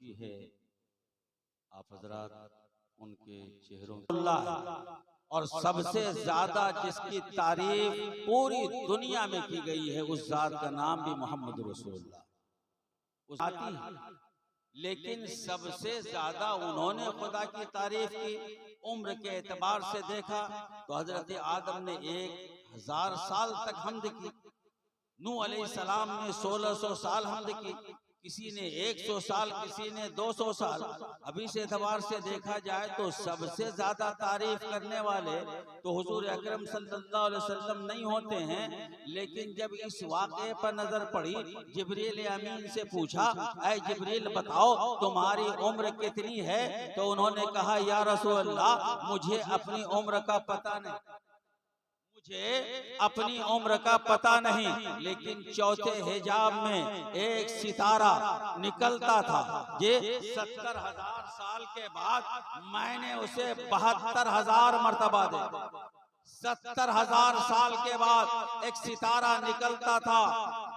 होती है, आप हजरात उनके चेहरों और सबसे ज्यादा जिसकी तारीफ पूरी दुनिया में की गई है उस जात का नाम भी मोहम्मद रसूलुल्लाह आती है। लेकिन सबसे ज्यादा उन्होंने खुदा की तारीफ की उम्र के एतबार से देखा तो हजरत आदम ने 1000 साल तक हम्द की, नूह अलैहिस्सलाम ने 1600 साल हम्द की, किसी ने 100 साल, किसी ने 200 साल। अभी से एतबार से देखा जाए तो सबसे ज्यादा तारीफ करने वाले तो हुजूर अकरम सल्लल्लाहु अलैहि वसल्लम नहीं होते हैं। लेकिन जब इस वाक़े पर नजर पड़ी, जिब्रील अमीन से पूछा, ऐ जिब्रील बताओ तुम्हारी उम्र कितनी है? तो उन्होंने कहा, या रसूल अल्लाह मुझे अपनी उम्र का पता नहीं, मुझे अपनी उम्र का पता नहीं। लेकिन चौथे हिजाब में एक सितारा निकलता था, ये 70,000 साल के बाद मैंने उसे 72,000 मर्तबा देखा। 70,000 साल के बाद एक सितारा निकलता था,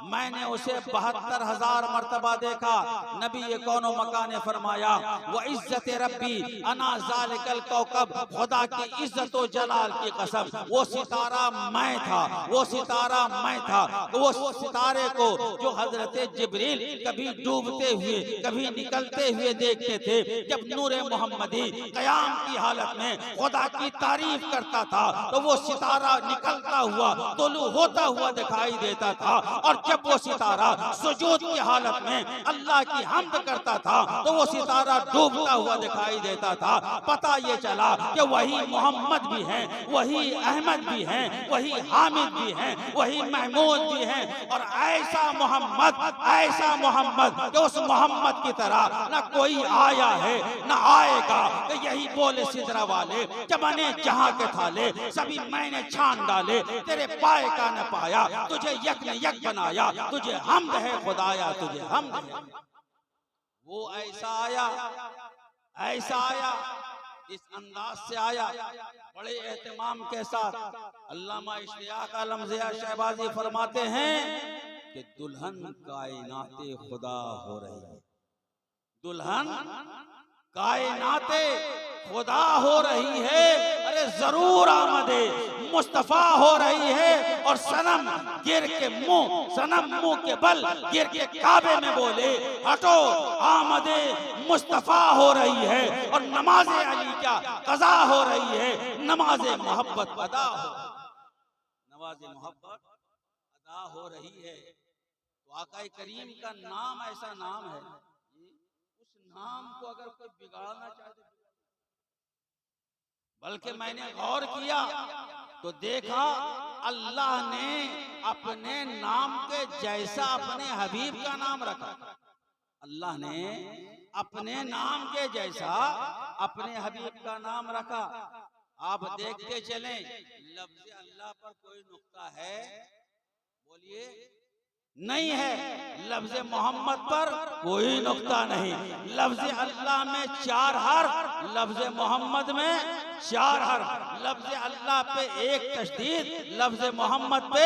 मैंने उसे 72,000 मर्तबा देखा। नबी ये कौनो मकान ने फरमाया, वो इज्जत रब्बी अना ज़ालिकल कौकब, खुदा की इज्जत और जलाल की कसम वो सितारा मैं था, वो सितारा मैं था। वो सितारे को जो हजरत जिब्रील कभी डूबते हुए कभी निकलते हुए देखते थे, जब नूरे मोहम्मदी कयाम की हालत में खुदा की तारीफ करता था तो वो सितारा निकलता हुआ तुलू होता हुआ दिखाई देता था। और जब वो सितारा सुजूद की हालत में अल्लाह की हम्द करता था तो वो सितारा डूबता हुआ दिखाई देता था। पता ये चला कि वही मोहम्मद भी हैं, वही अहमद भी हैं, वही हामिद भी हैं, वही महमूद भी हैं। और ऐसा मोहम्मद कि उस मोहम्मद की तरह न कोई आया है न आएगा। कि यही बोले सिदरा वाले, जमाने जहां के थाले सभी मैंने छान डाले, तेरे पाए का न पाया, तुझे यक ने यक बनाया, तुझे हम्द है खुदाया, तुझे हम्द है। वो ऐसा आया इस अंदाज से आया, बड़े एहतमाम के साथ। अल्लामा इश्तियाक आलम ज़िया शहबाजी फरमाते हैं कि दुल्हन कायनाते खुदा हो रही है, दुल्हन कायनाते खुदा हो रही है। अरे जरूर आमदे मुस्तफा हो रही है। और सनम मुंह के बल गिर के काबे में बोले, हटो आमदे मुस्तफा हो रही है। और नमाज़े अली क्या कज़ा हो रही है, नमाज़े मोहब्बत अदा हो रही है। तो आका करीम का नाम ऐसा नाम है, उस नाम को अगर कोई बिगाड़ना चाहे, बल्कि मैंने गौर किया तो देखा अल्लाह ने अपने नाम के जैसा अपने हबीब का नाम रखा। अल्लाह ने अपने नाम के जैसा अपने हबीब का नाम रखा। आप देखते चलें, लफ्ज़ अल्लाह पर कोई नुक्ता है? बोलिए, नहीं है। लफ्ज़ मोहम्मद पर कोई नुक्ता नहीं। लफ्ज़ अल्लाह में 4 हर्फ, लफ्ज़ मोहम्मद में 4 हर्फ। लफ्ज़ अल्लाह पे 1 तशदीद, लफ्ज़ मोहम्मद पे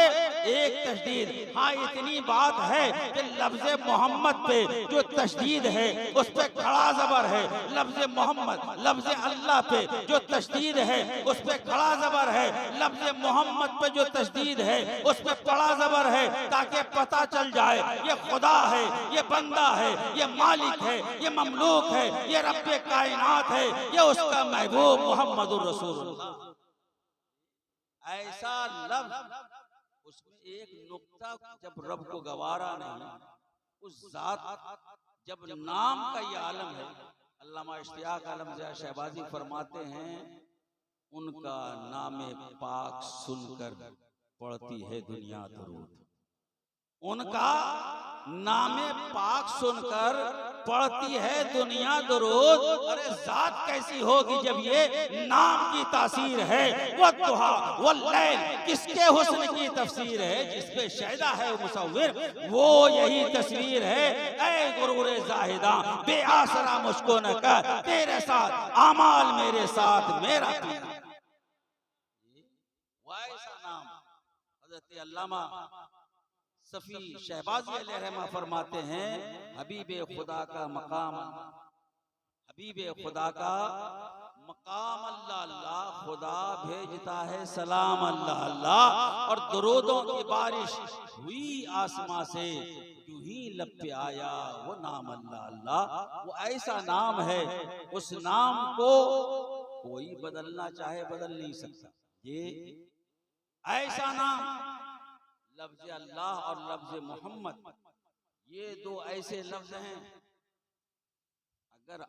1 तशदीद। हाँ, इतनी बात है कि लफ्ज़ मोहम्मद पे जो तशदीद है उस पे खड़ा ज़बर है। लफ्ज़ मोहम्मद, लफ्ज़ अल्लाह पे जो तशदीद है उस पे खड़ा ज़बर है। लफ्ज़ मोहम्मद पे जो तशदीद है उस पे बड़ा ज़बर है, ताकि पता चल जाए ये खुदा है, ये बंदा है, ये मालिक है, ये ममलूक है, ये रब्बे कायनात है, ये उसका महबूब मोहम्मदुर रसूलुल्लाह। ऐसा लफ्ज़, उसमें एक नुक्ता जब रब को गवारा नहीं, उस जात जब नाम का ये आलम है। अल्लामा इश्तियाक आलम ज़िया शहबाजी फरमाते हैं, उनका नामे पाक सुनकर पढ़ती है दुनिया दरूद। उनका नामे पाक सुनकर पढ़ती है दुनिया दरूद। अरे जात कैसी होगी जब ये नाम की तासीर है। वो दुहा वो लैल किसके हुस्न की तफसीर है, जिसपे शैदा है मुसव्विर वो यही तस्वीर है। ऐ गुरूरे जाहिदा बेआसरा मुझको न कर, तेरे साथ आमाल मेरे साथ मेरा पीर। वैसा नाम हज़रत अल्लामा सफ़ी शहबाज़ी अलैहिर्रहमा फरमाते हैं, हबीबे खुदा का मकाम, हबीबे खुदा का मकाम अल्लाह अल्लाह, खुदा भेजता है सलाम अल्लाह अल्लाह, और दुरूदों की बारिश हुई आसमां से, यूं ही लब पे आया वो नाम अल्लाह अल्लाह। वो ऐसा नाम है, उस नाम को कोई बदलना चाहे बदल नहीं सकता। ये ऐसा नाम, लफ्ज़ अल्लाह और लफ्ज़ मोहम्मद, ये दो ऐसे लफ्ज़ हैं, अगर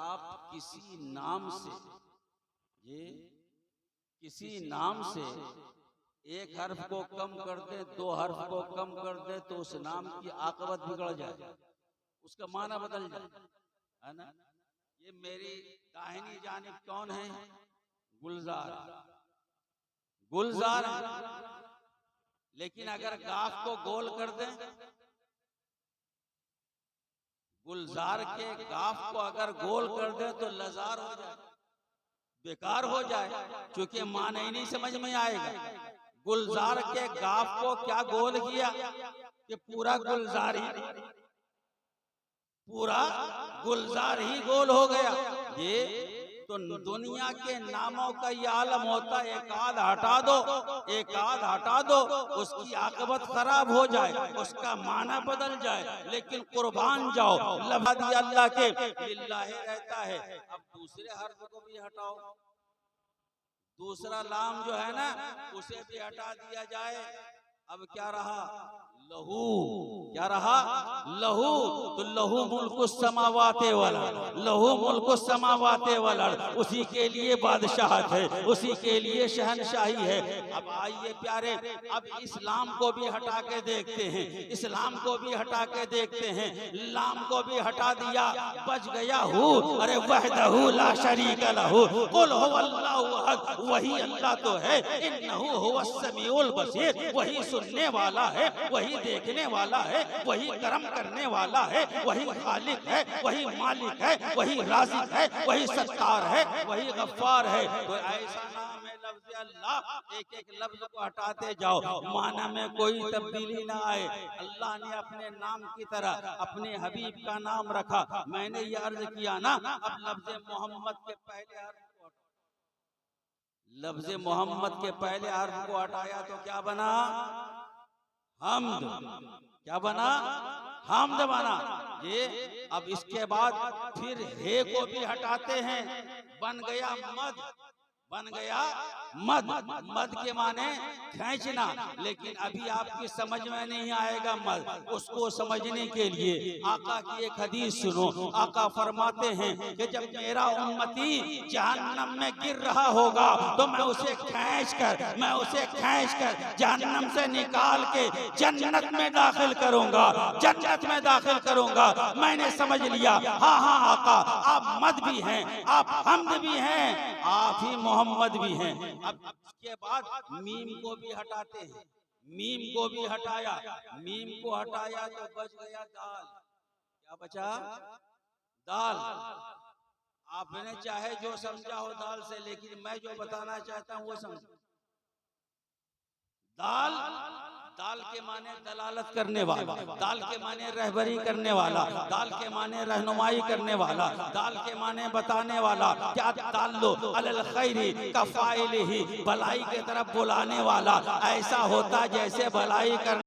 आप किसी नाम से, ये किसी नाम से एक हर्फ को कम कर दे, दो हर्फ को कम कर दे, तो उस नाम की आकबत बिगड़ जाए, उसका माना बदल जाए, है ना। ये मेरी दाहिनी जानिब कौन है? गुलजार, गुलजार है। लेकिन अगर गाफ को गोल कर दें, गुलजार के गाफ को अगर गोल कर दे तो लजार हो जाए, बेकार हो जाए, क्योंकि माने ही नहीं समझ में आएगा। गुलजार के गाफ को क्या गोल किया कि पूरा गुलजार ही गोल हो गया। ये तो दुनिया के नामों का ये आलम होता है, एक आध हटा दो, उसकी आकबत खराब हो जाए, उसका माना बदल जाए, लेकिन कुर्बान जाओ लफ्ज़ अल्लाह के लिल्लाह रहता है। अब दूसरे हर्फ को भी हटाओ, दूसरा लाम जो है ना उसे भी हटा दिया जाए, अब क्या रहा? लहू। क्या रहा? लहू। तो लहू मुल्कुस समावाते वाला, लहू मुल्कुस समावाते वाला, उसी के लिए बादशाहत है, उसी के लिए शहनशाही है। अब आइए प्यारे, अब इस्लाम को भी हटा के देखते हैं, इस्लाम को भी हटा के देखते हैं, लाम को भी हटा दिया, बच गया हूँ। अरे वहदहू ला शरीक लहू कुल हुवल्लाहु अहद, वही अल्लाह तो है, इन्नहु हुवस समीउल बसीर, वही सुनने वाला है, वही देखने वाला है, वही करम करने वाला है, वही खालिक है, वही मालिक है, वही राज़िक है, वही सत्तार है, वही गफ्फार है। तो ऐसा नाम है लफ्ज़ अल्लाह, एक एक लफ्ज़ को हटाते जाओ, माना में कोई तब्दीली ना आए। अल्लाह ने अपने नाम की तरह अपने हबीब का नाम रखा। मैंने ये अर्ज किया ना, अब लफ्ज़ मोहम्मद के पहले हर्फ को, लफ्ज़ मोहम्मद के पहले हर्फ को हटाया तो क्या बना? हम्द। क्या बना? हम्द बना। ये अब इसके बाद फिर हे को भी हटाते हैं, बन गया मद, बन गया मद। मद के माने खींचना, लेकिन अभी आपकी समझ में नहीं आएगा मद। उसको समझने के लिए आका की एक हदीस सुनो। आका फरमाते हैं कि जब मेरा उम्मती जहन्नम में गिर रहा होगा तो मैं उसे खींच कर जहन्नम से निकाल के जन्नत में दाखिल करूंगा, जन्नत में दाखिल करूंगा। मैंने समझ लिया, हाँ हाँ आका, आप मद भी हैं, आप हम्द भी हैं, आप ही मोहम्मद भी हैं। अब इसके बाद मीम को भी हटाते हैं, मीम को भी हटाया, मीम को हटाया तो बच गया दाल। क्या बचा? दाल। आपने चाहे जो समझा हो दाल से, लेकिन मैं जो बताना चाहता हूँ वो समझो। दाल, दाल के माने दलालत करने वाला, दाल के माने रहबरी करने वाला, दाल के माने रहनुमाई करने वाला, दाल के माने बताने वाला। क्या दाल्लो अलल खैरी का फाइल ही, भलाई की तरफ बुलाने वाला। ऐसा होता जैसे भलाई कर